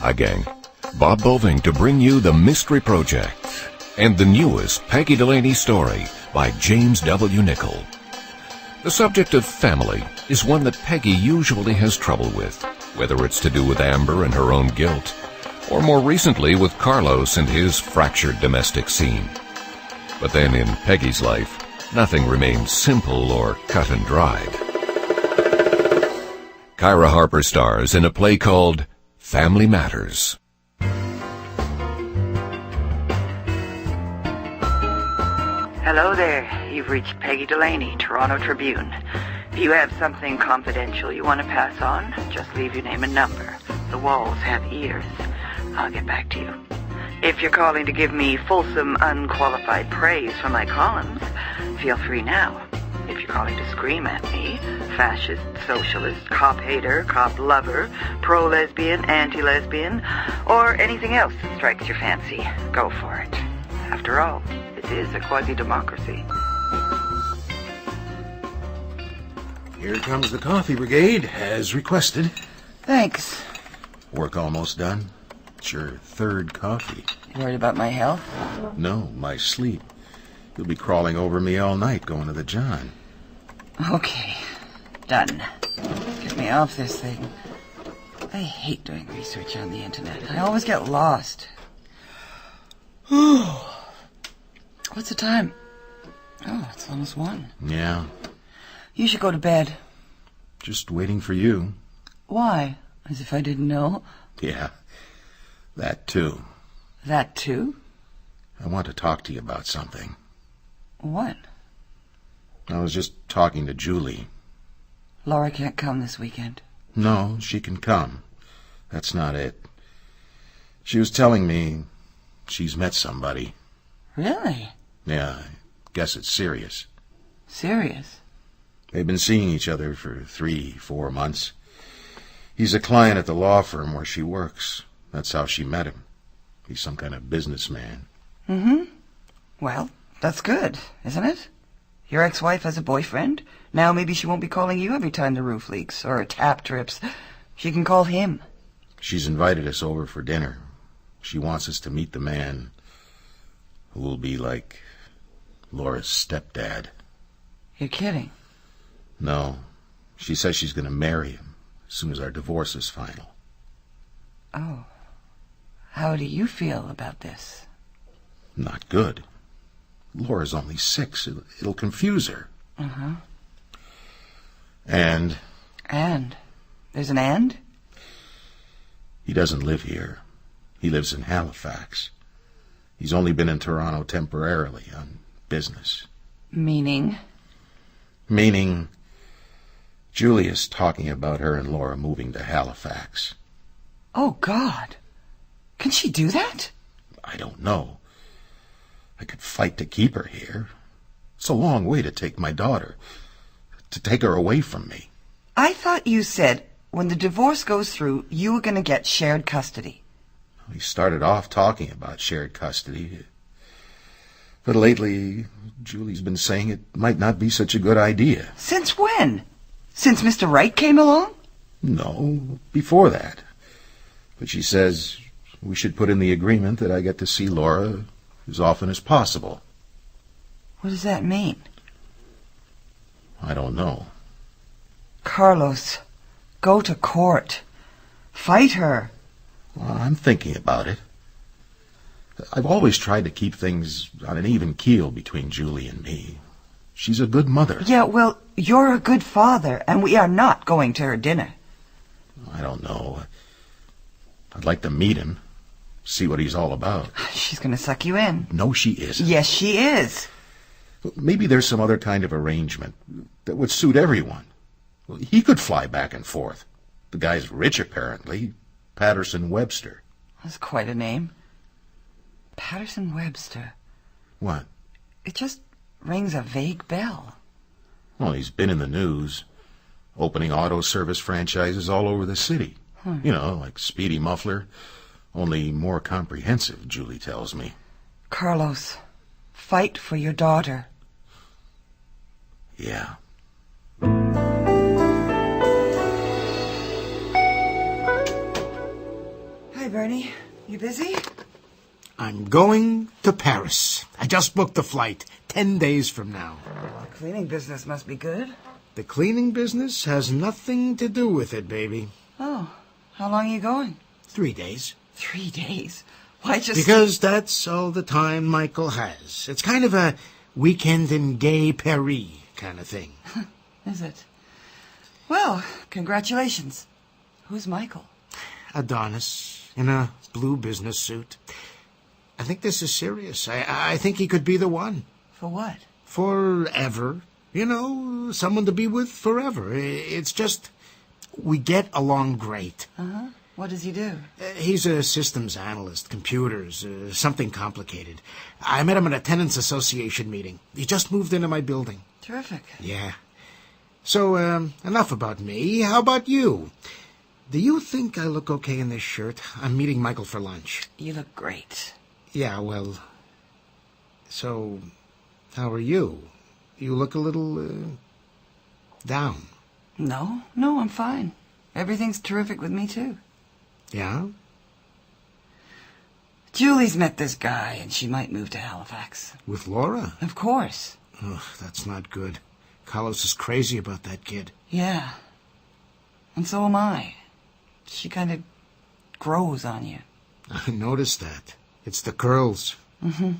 Hi, gang. Bob Boving to bring you The Mystery Project and the newest Peggy Delaney story by James W. Nichol. The subject of family is one that Peggy usually has trouble with, whether it's to do with Amber and her own guilt, or more recently with Carlos and his fractured domestic scene. But then in Peggy's life, nothing remains simple or cut and dried. Kyra Harper stars in a play called Family Matters. Hello there. You've reached Peggy Delaney, Toronto Tribune. If you have something confidential you want to pass on, just leave your name and number. The walls have ears. I'll get back to you. If you're calling to give me fulsome, unqualified praise for my columns, feel free now. If you're calling to scream at me, fascist, socialist, cop hater, cop lover, pro-lesbian, anti-lesbian, or anything else that strikes your fancy, go for it. After all, it is a quasi-democracy. Here comes the coffee brigade, as requested. Thanks. Work almost done. It's your third coffee. You worried about my health? No, my sleep. You'll be crawling over me all night going to the John. Okay. Done. Get me off this thing. I hate doing research on the internet. I always get lost. What's the time? Oh, it's almost 1. Yeah. You should go to bed. Just waiting for you. Why? As if I didn't know. Yeah. That too. That too? I want to talk to you about something. What? I was just talking to Julie. Laura can't come this weekend. No, she can come. That's not it. She was telling me she's met somebody. Really? Yeah, I guess it's serious. Serious? They've been seeing each other for 3-4 months. He's a client at the law firm where she works. That's how she met him. He's some kind of businessman. Mm-hmm. Well, that's good, isn't it? Your ex-wife has a boyfriend. Now maybe she won't be calling you every time the roof leaks or a tap trips. She can call him. She's invited us over for dinner. She wants us to meet the man who will be like Laura's stepdad. You're kidding. No. She says she's going to marry him as soon as our divorce is final. Oh. How do you feel about this? Not good. Laura's only 6. It'll confuse her. Uh-huh. And? And? There's an and? He doesn't live here. He lives in Halifax. He's only been in Toronto temporarily on business. Meaning? Meaning, Julia's talking about her and Laura moving to Halifax. Oh, God. Can she do that? I don't know. I could fight to keep her here. It's a long way to take my daughter. To take her away from me. I thought you said when the divorce goes through, you were going to get shared custody. We started off talking about shared custody. But lately, Julie's been saying it might not be such a good idea. Since when? Since Mr. Wright came along? No, before that. But she says we should put in the agreement that I get to see Laura as often as possible. What does that mean? I don't know. Carlos, go to court. Fight her. Well, I'm thinking about it. I've always tried to keep things on an even keel between Julie and me. She's a good mother. Yeah, well, you're a good father, and we are not going to her dinner. I don't know. I'd like to meet him, see what he's all about. She's going to suck you in. No, she isn't. Yes, she is. Maybe there's some other kind of arrangement that would suit everyone. Well, he could fly back and forth. The guy's rich, apparently. Patterson Webster. That's quite a name. Patterson Webster. What? It just rings a vague bell. Well, he's been in the news. Opening auto service franchises all over the city. You know, like Speedy Muffler. Only more comprehensive, Julie tells me. Carlos, fight for your daughter. Yeah. Hi, Bernie. You busy? I'm going to Paris. I just booked the flight 10 days from now. The cleaning business must be good. The cleaning business has nothing to do with it, baby. Oh, how long are you going? 3 days. 3 days? Why just... Because that's all the time Michael has. It's kind of a weekend in gay Paris kind of thing. Is it? Well, congratulations. Who's Michael? Adonis, in a blue business suit. I think this is serious. I think he could be the one. For what? Forever. You know, someone to be with forever. It's just, we get along great. Uh-huh. What does he do? He's a systems analyst, computers, something complicated. I met him at a tenants association meeting. He just moved into my building. Terrific. Yeah. So, enough about me. How about you? Do you think I look okay in this shirt? I'm meeting Michael for lunch. You look great. Yeah, well... So, how are you? You look a little, down. No, I'm fine. Everything's terrific with me, too. Yeah? Julie's met this guy, and she might move to Halifax. With Laura? Of course. Oh, that's not good. Carlos is crazy about that kid. Yeah. And so am I. She kind of grows on you. I noticed that. It's the curls. Mm-hmm.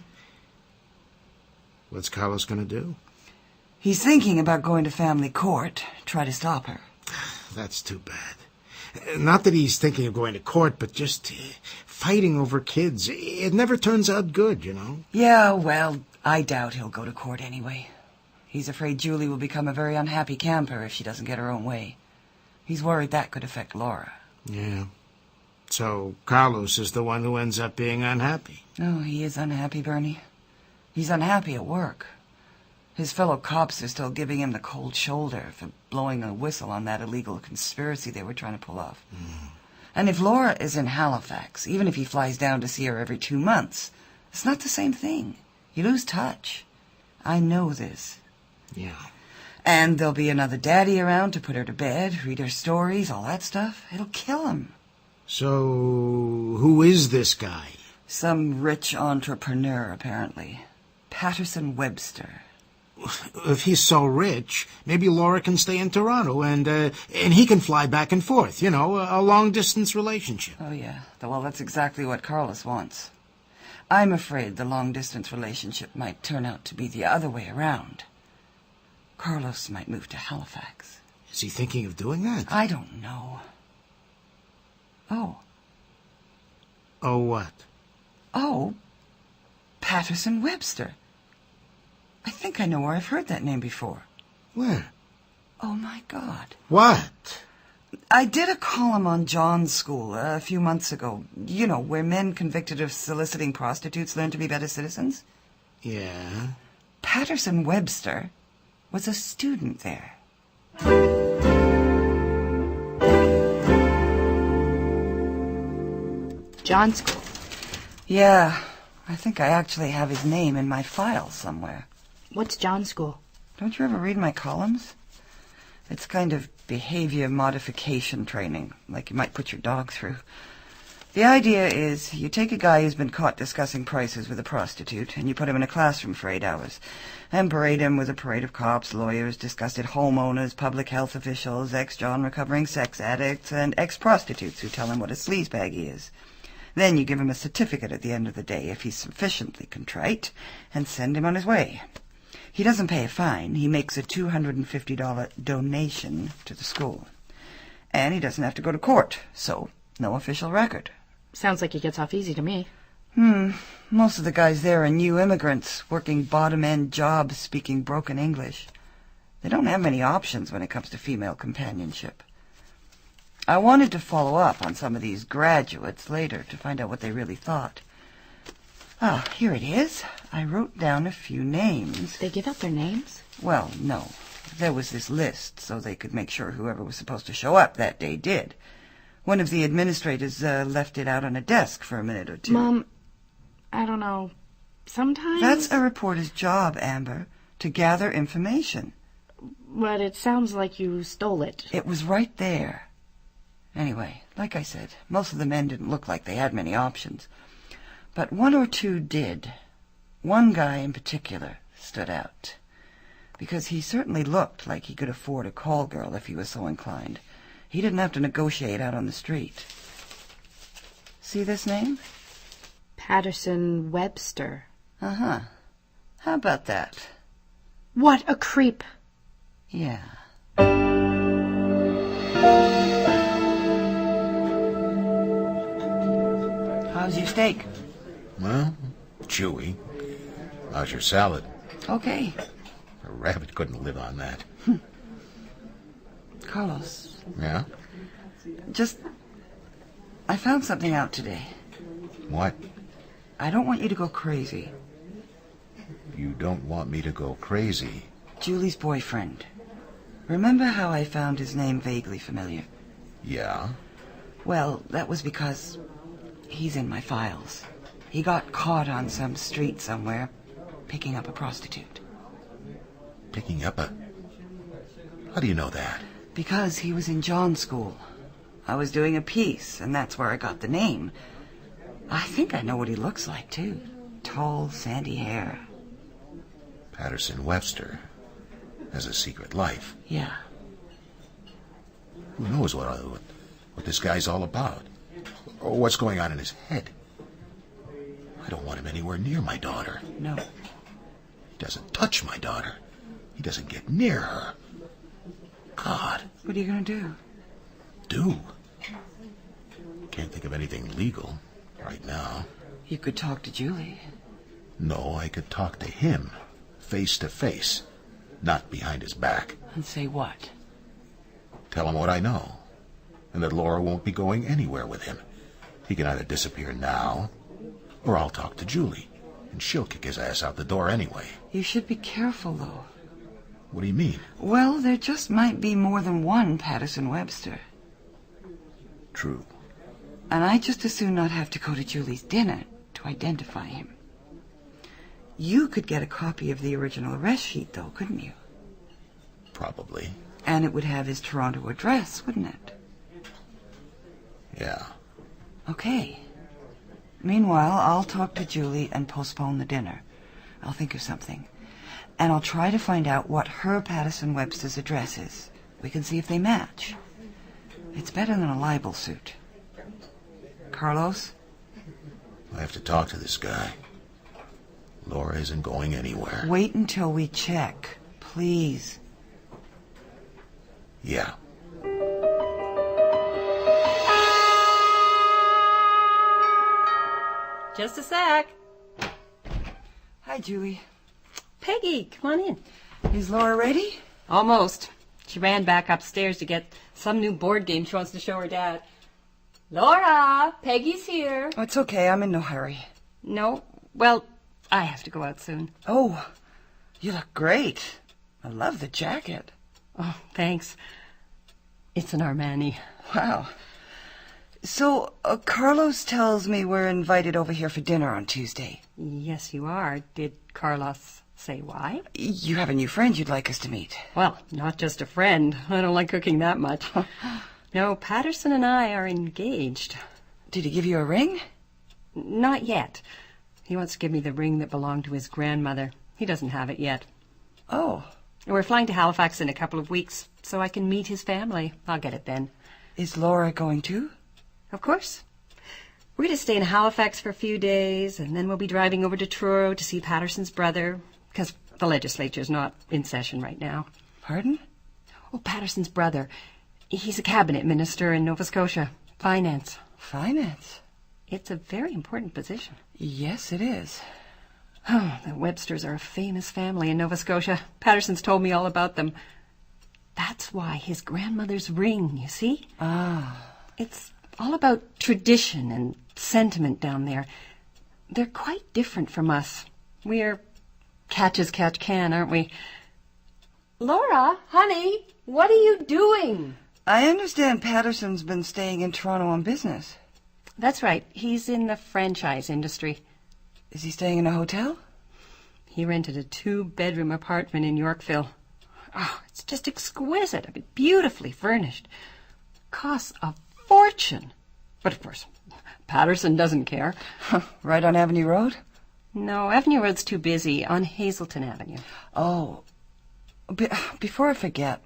What's Carlos gonna do? He's thinking about going to family court, try to stop her. That's too bad. Not that he's thinking of going to court, but just fighting over kids. It never turns out good, you know. Yeah, well, I doubt he'll go to court anyway. He's afraid Julie will become a very unhappy camper if she doesn't get her own way. He's worried that could affect Laura. Yeah. So Carlos is the one who ends up being unhappy. Oh, he is unhappy, Bernie. He's unhappy at work. His fellow cops are still giving him the cold shoulder for blowing a whistle on that illegal conspiracy they were trying to pull off. And if Laura is in Halifax, even if he flies down to see her every 2 months, it's not the same thing. You lose touch. I know this. Yeah. And there'll be another daddy around to put her to bed, read her stories, all that stuff. It'll kill him. So, who is this guy? Some rich entrepreneur, apparently. Patterson Webster. If he's so rich, maybe Laura can stay in Toronto and he can fly back and forth, you know, a long-distance relationship. Oh, yeah. Well, that's exactly what Carlos wants. I'm afraid the long-distance relationship might turn out to be the other way around. Carlos might move to Halifax. Is he thinking of doing that? I don't know. Oh. Oh, what? Oh, Patterson Webster. I think I know where I've heard that name before. Where? Oh, my God. What? I did a column on John's School a few months ago. You know, where men convicted of soliciting prostitutes learn to be better citizens. Yeah? Patterson Webster was a student there. John's School. Yeah, I think I actually have his name in my file somewhere. What's John's School? Don't you ever read my columns? It's kind of behavior modification training, like you might put your dog through. The idea is you take a guy who's been caught discussing prices with a prostitute, and you put him in a classroom for 8 hours, and parade him with a parade of cops, lawyers, disgusted homeowners, public health officials, ex-John recovering sex addicts, and ex-prostitutes who tell him what a sleazebag he is. Then you give him a certificate at the end of the day if he's sufficiently contrite, and send him on his way. He doesn't pay a fine. He makes a $250 donation to the school. And he doesn't have to go to court, so no official record. Sounds like he gets off easy to me. Most of the guys there are new immigrants, working bottom-end jobs, speaking broken English. They don't have many options when it comes to female companionship. I wanted to follow up on some of these graduates later to find out what they really thought. Ah, here it is. I wrote down a few names. They give out their names? Well, no. There was this list, so they could make sure whoever was supposed to show up that day did. One of the administrators left it out on a desk for a minute or two. Mom, I don't know. Sometimes... That's a reporter's job, Amber, to gather information. But it sounds like you stole it. It was right there. Anyway, Like I said, most of the men didn't look like they had many options. But one or two did. One guy in particular stood out. Because he certainly looked like he could afford a call girl if he was so inclined. He didn't have to negotiate out on the street. See this name? Patterson Webster. Uh-huh. How about that? What a creep. Yeah. How's your steak? Well, chewy. How's your salad? Okay. A rabbit couldn't live on that. Carlos, Yeah? I found something out today. What? I don't want you to go crazy. You don't want me to go crazy? Julie's boyfriend. Remember how I found his name vaguely familiar? Yeah? Well, that was because he's in my files. He got caught on some street somewhere, picking up a prostitute. Picking up a... How do you know that? Because he was in John's school. I was doing a piece, and that's where I got the name. I think I know what he looks like, too. Tall, sandy hair. Patterson Webster has a secret life. Yeah. Who knows what this guy's all about? Or what's going on in his head? I don't want him anywhere near my daughter. No. He doesn't touch my daughter. He doesn't get near her. God. What are you going to do? Do? Can't think of anything legal right now. You could talk to Julie. No, I could talk to him, face to face, not behind his back. And say what? Tell him what I know, and that Laura won't be going anywhere with him. He can either disappear now, or I'll talk to Julie, and she'll kick his ass out the door anyway. You should be careful, though. What do you mean? Well, there just might be more than one Patterson Webster. True. And I'd just as soon not have to go to Julie's dinner to identify him. You could get a copy of the original arrest sheet, though, couldn't you? Probably. And it would have his Toronto address, wouldn't it? Yeah. Okay. Meanwhile, I'll talk to Julie and postpone the dinner. I'll think of something. And I'll try to find out what her Patterson Webster's address is. We can see if they match. It's better than a libel suit. Carlos? I have to talk to this guy. Laura isn't going anywhere. Wait until we check, please. Yeah. Just a sec. Hi, Julie. Peggy, come on in. Is Laura ready? Almost. She ran back upstairs to get some new board game she wants to show her dad. Laura, Peggy's here. Oh, it's okay. I'm in no hurry. No, well, I have to go out soon. Oh, you look great. I love the jacket. Oh, thanks. It's an Armani. Wow. So, Carlos tells me we're invited over here for dinner on Tuesday. Yes, you are. Did Carlos say why? You have a new friend you'd like us to meet. Well, not just a friend. I don't like cooking that much. No, Patterson and I are engaged. Did he give you a ring? Not yet. He wants to give me the ring that belonged to his grandmother. He doesn't have it yet. Oh. We're flying to Halifax in a couple of weeks, so I can meet his family. I'll get it then. Is Laura going too? Of course. We're going to stay in Halifax for a few days, and then we'll be driving over to Truro to see Patterson's brother, because the legislature's not in session right now. Pardon? Oh, Patterson's brother. He's a cabinet minister in Nova Scotia. Finance. Finance? It's a very important position. Yes, it is. Oh, the Websters are a famous family in Nova Scotia. Patterson's told me all about them. That's why his grandmother's ring, you see? Ah. It's all about tradition and sentiment down there. They're quite different from us. We're catch as catch can, aren't we? Laura, honey, what are you doing? I understand Patterson's been staying in Toronto on business. That's right. He's in the franchise industry. Is he staying in a hotel? He rented a 2-bedroom apartment in Yorkville. Oh, it's just exquisite. I mean, beautifully furnished. Costs a fortune. But of course, Patterson doesn't care. Right on Avenue Road? No, Avenue Road's too busy. On Hazelton Avenue. Oh. Before I forget,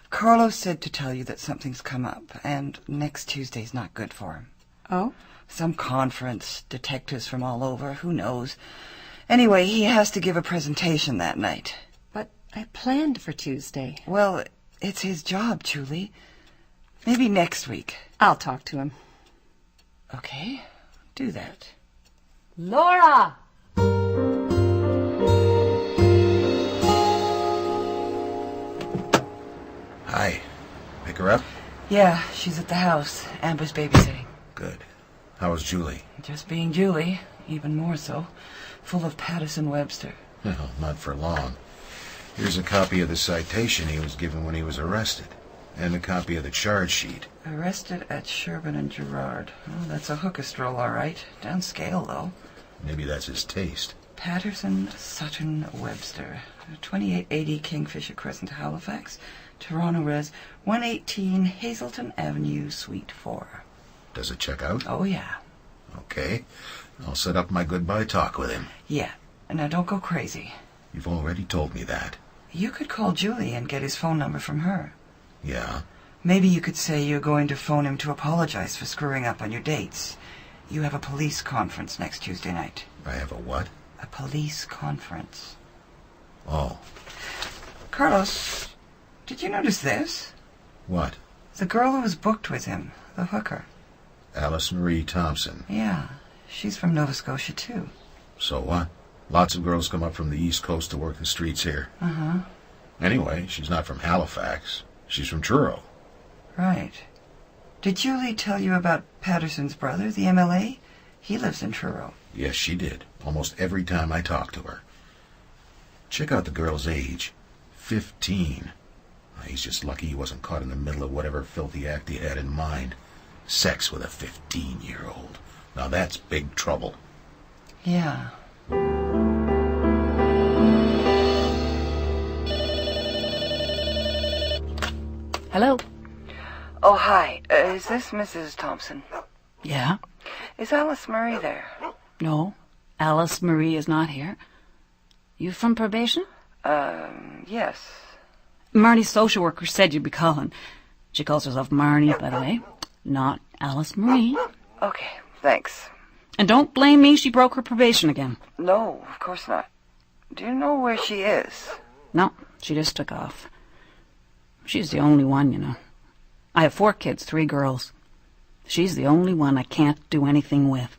Carlos said to tell you that something's come up, and next Tuesday's not good for him. Oh? Some conference, detectives from all over, who knows. Anyway, he has to give a presentation that night. But I planned for Tuesday. Well, it's his job, Julie. Maybe next week. I'll talk to him. Okay, do that. Laura! Hi. Pick her up? Yeah, she's at the house. Amber's babysitting. Good. How is Julie? Just being Julie, even more so. Full of Patterson Webster. Well, not for long. Here's a copy of the citation he was given when he was arrested. And a copy of the charge sheet. Arrested at Sherburne and Gerard. Oh, that's a hooker stroll, all right. Downscale, though. Maybe that's his taste. Patterson Sutton Webster. 2880 Kingfisher Crescent, Halifax. Toronto Res. 118 Hazelton Avenue, Suite 4. Does it check out? Oh, yeah. Okay. I'll set up my goodbye talk with him. Yeah. Now, don't go crazy. You've already told me that. You could call Julie and get his phone number from her. Yeah? Maybe you could say you're going to phone him to apologize for screwing up on your dates. You have a police conference next Tuesday night. I have a what? A police conference. Oh. Carlos, did you notice this? What? The girl who was booked with him, the hooker. Alice Marie Thompson. Yeah, she's from Nova Scotia, too. So what? Lots of girls come up from the East Coast to work the streets here. Uh-huh. Anyway, she's not from Halifax. She's from Truro. Right. Did Julie tell you about Patterson's brother, the MLA? He lives in Truro. Yes, she did. Almost every time I talk to her. Check out the girl's age. 15. He's just lucky he wasn't caught in the middle of whatever filthy act he had in mind. Sex with a 15-year-old. Now that's big trouble. Yeah. Hello? Oh, hi. Is this Mrs. Thompson? Yeah? Is Alice Murray there? No, Alice Marie is not here. You from probation? Yes. Marnie's social worker said you'd be calling. She calls herself Marnie, by the way, not Alice Marie. Okay, thanks. And don't blame me, she broke her probation again. No, of course not. Do you know where she is? No, she just took off. She's the only one, you know. I have 4 kids, 3 girls. She's the only one I can't do anything with.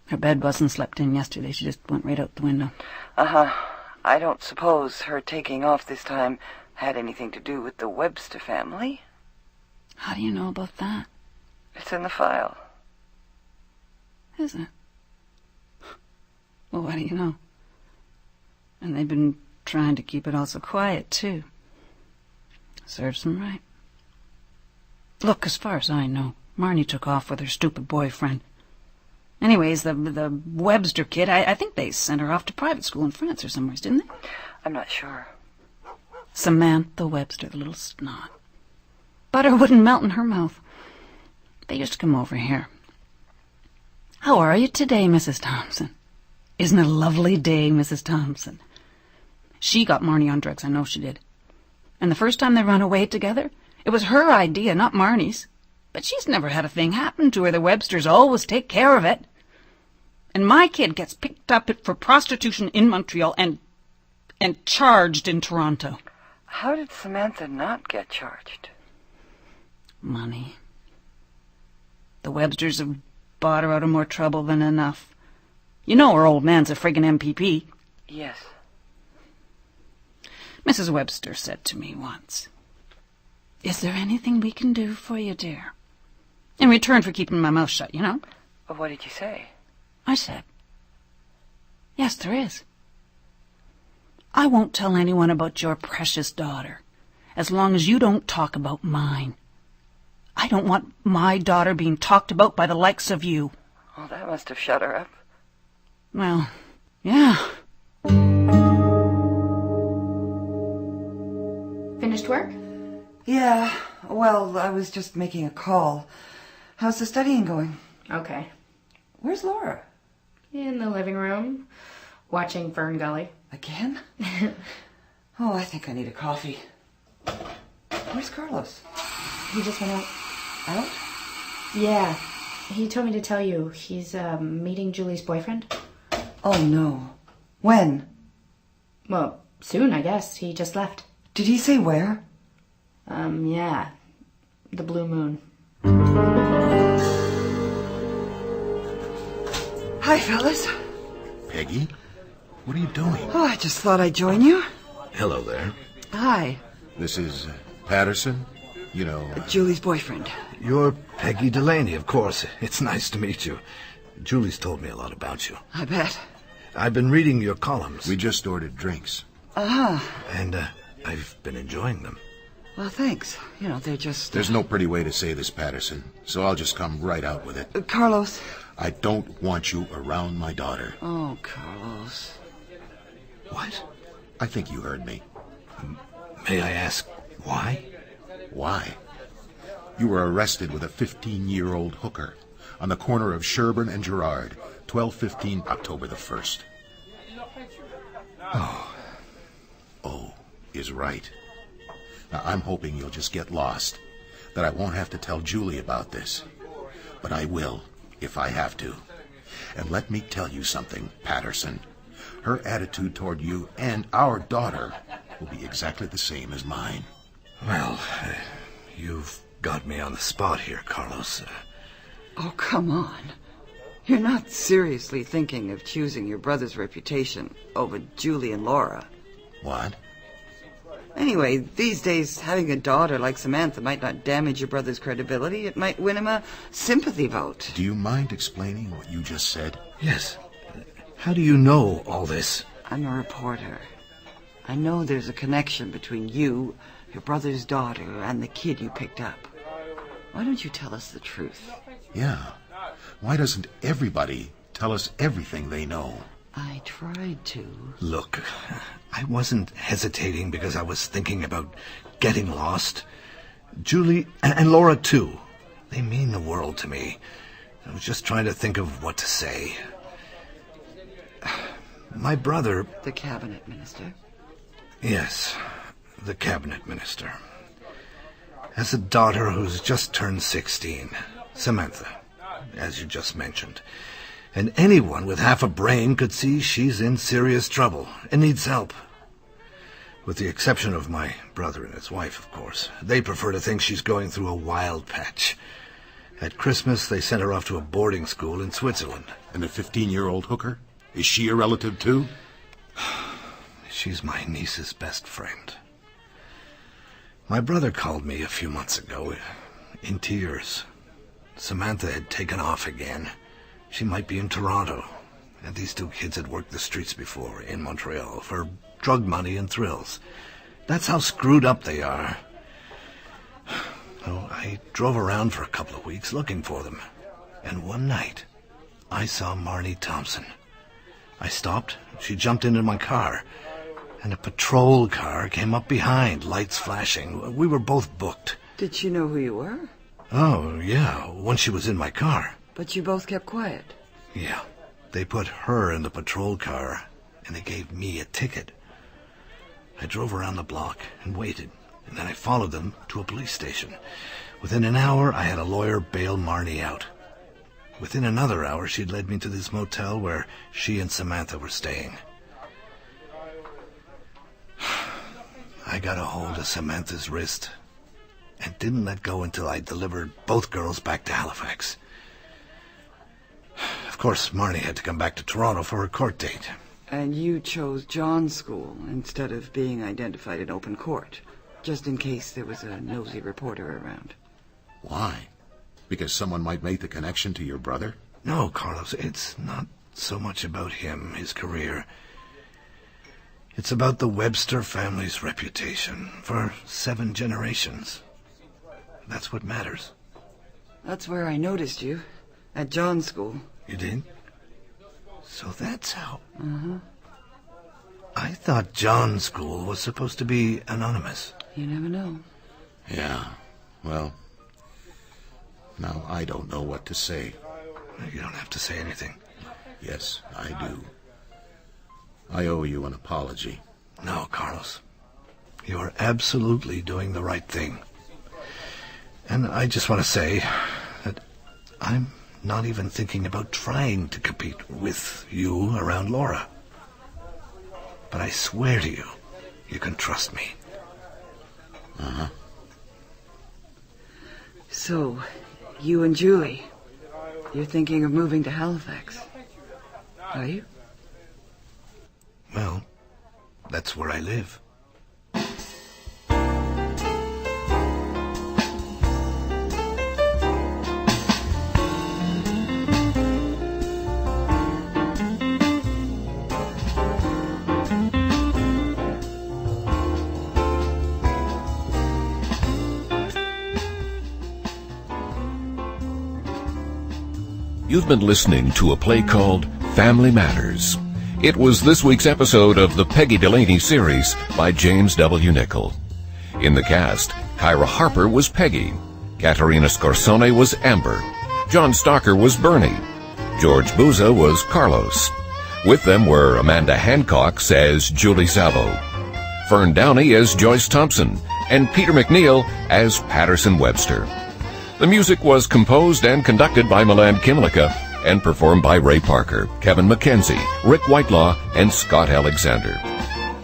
Her bed wasn't slept in yesterday. She just went right out the window. Uh-huh. I don't suppose her taking off this time had anything to do with the Webster family? How do you know about that? It's in the file. Is it? Well, what do you know? And they've been trying to keep it all so quiet, too. Serves them right. Look, as far as I know, Marnie took off with her stupid boyfriend. Anyways, the Webster kid, I think they sent her off to private school in France or somewhere, didn't they? I'm not sure. Samantha Webster, the little snot. Butter wouldn't melt in her mouth. They used to come over here. How are you today, Mrs. Thompson? Isn't it a lovely day, Mrs. Thompson? She got Marnie on drugs, I know she did. And the first time they ran away together, it was her idea, not Marnie's. But she's never had a thing happen to her. The Websters always take care of it. And my kid gets picked up for prostitution in Montreal and charged in Toronto. How did Samantha not get charged? Money. The Websters have bought her out of more trouble than enough. You know her old man's a friggin' MPP. Yes. Mrs. Webster said to me once, "Is there anything we can do for you, dear? In return for keeping my mouth shut, you know?" What did you say? I said, "Yes, there is. I won't tell anyone about your precious daughter, as long as you don't talk about mine. I don't want my daughter being talked about by the likes of you." Oh, that must have shut her up. Well, yeah. Finished work? Yeah, well, I was just making a call. How's the studying going? Okay. Where's Laura? In the living room, watching Fern Gully. Again? Oh, I think I need a coffee. Where's Carlos? He just went out. Out? Yeah. He told me to tell you he's meeting Julie's boyfriend. Oh, no. When? Well, soon, I guess. He just left. Did he say where? Yeah. The Blue Moon. Hi, fellas. Peggy? What are you doing? Oh, I just thought I'd join you. Hello there. Hi. This is Patterson? You know... Julie's boyfriend. You're Peggy Delaney, of course. It's nice to meet you. Julie's told me a lot about you. I bet. I've been reading your columns. We just ordered drinks. And I've been enjoying them. Well, thanks. You know, they're just... There's no pretty way to say this, Patterson, so I'll just come right out with it. Carlos. I don't want you around my daughter. Oh, Carlos. What? I think you heard me. May I ask why? Why? You were arrested with a 15-year-old hooker on the corner of Sherburne and Gerard, 12:15 October the 1st. Oh is right. Now, I'm hoping you'll just get lost, that I won't have to tell Julie about this. But I will, if I have to. And let me tell you something, Patterson. Her attitude toward you and our daughter will be exactly the same as mine. Well, you've got me on the spot here, Carlos. Oh, come on. You're not seriously thinking of choosing your brother's reputation over Julie and Laura. What? Anyway, these days, having a daughter like Samantha might not damage your brother's credibility. It might win him a sympathy vote. Do you mind explaining what you just said? Yes. How do you know all this? I'm a reporter. I know there's a connection between you, your brother's daughter, and the kid you picked up. Why don't you tell us the truth? Yeah. Why doesn't everybody tell us everything they know? I tried to. Look, I wasn't hesitating because I was thinking about getting lost. Julie, and Laura too, they mean the world to me. I was just trying to think of what to say. My brother... The cabinet minister? Yes, the cabinet minister. Has a daughter who's just turned 16, Samantha, as you just mentioned. And anyone with half a brain could see she's in serious trouble and needs help. With the exception of my brother and his wife, of course. They prefer to think she's going through a wild patch. At Christmas, they sent her off to a boarding school in Switzerland. And the 15-year-old hooker? Is she a relative, too? She's my niece's best friend. My brother called me a few months ago, in tears. Samantha had taken off again. She might be in Toronto. And these two kids had worked the streets before, in Montreal, for drug money and thrills. That's how screwed up they are. So I drove around for a couple of weeks looking for them. And one night, I saw Marnie Thompson. I stopped. She jumped into my car. And a patrol car came up behind, lights flashing. We were both booked. Did she know who you were? Oh, yeah, once she was in my car. But you both kept quiet. Yeah. They put her in the patrol car, and they gave me a ticket. I drove around the block and waited, and then I followed them to a police station. Within an hour, I had a lawyer bail Marnie out. Within another hour, she'd led me to this motel where she and Samantha were staying. I got a hold of Samantha's wrist and didn't let go until I delivered both girls back to Halifax. Of course, Marnie had to come back to Toronto for her court date. And you chose John's school instead of being identified in open court, just in case there was a nosy reporter around. Why? Because someone might make the connection to your brother? No, Carlos, it's not so much about him, his career. It's about the Webster family's reputation for 7 generations. That's what matters. That's where I noticed you, at John's school. You did? So that's how... Uh-huh. I thought John's school was supposed to be anonymous. You never know. Yeah, well, now I don't know what to say. You don't have to say anything. Yes, I do. I owe you an apology. No, Carlos. You are absolutely doing the right thing. And I just want to say that I'm not even thinking about trying to compete with you around Laura. But I swear to you, you can trust me. Uh-huh. So, you and Julie, you're thinking of moving to Halifax, are you? Well, that's where I live. You've been listening to a play called Family Matters. It was this week's episode of the Peggy Delaney series by James W. Nichol. In the cast, Kyra Harper was Peggy, Caterina Scorsone was Amber, John Stalker was Bernie, George Booza was Carlos. With them were Amanda Hancock as Julie Savo, Fern Downey as Joyce Thompson, and Peter McNeil as Patterson Webster. The music was composed and conducted by Milan Kimlicka and performed by Ray Parker, Kevin McKenzie, Rick Whitelaw, and Scott Alexander.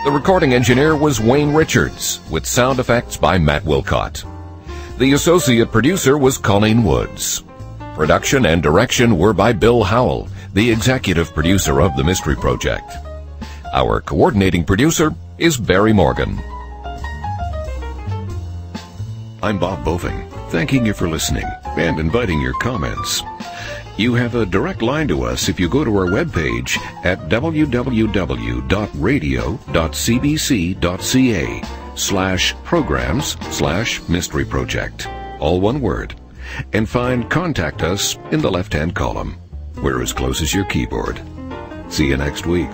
The recording engineer was Wayne Richards, with sound effects by Matt Wilcott. The associate producer was Colleen Woods. Production and direction were by Bill Howell, the executive producer of The Mystery Project. Our coordinating producer is Barry Morgan. I'm Bob Boving, thanking you for listening and inviting your comments. You have a direct line to us if you go to our webpage at www.radio.cbc.ca/programs/Mystery Project, all one word, and find Contact Us in the left-hand column. We're as close as your keyboard. See you next week.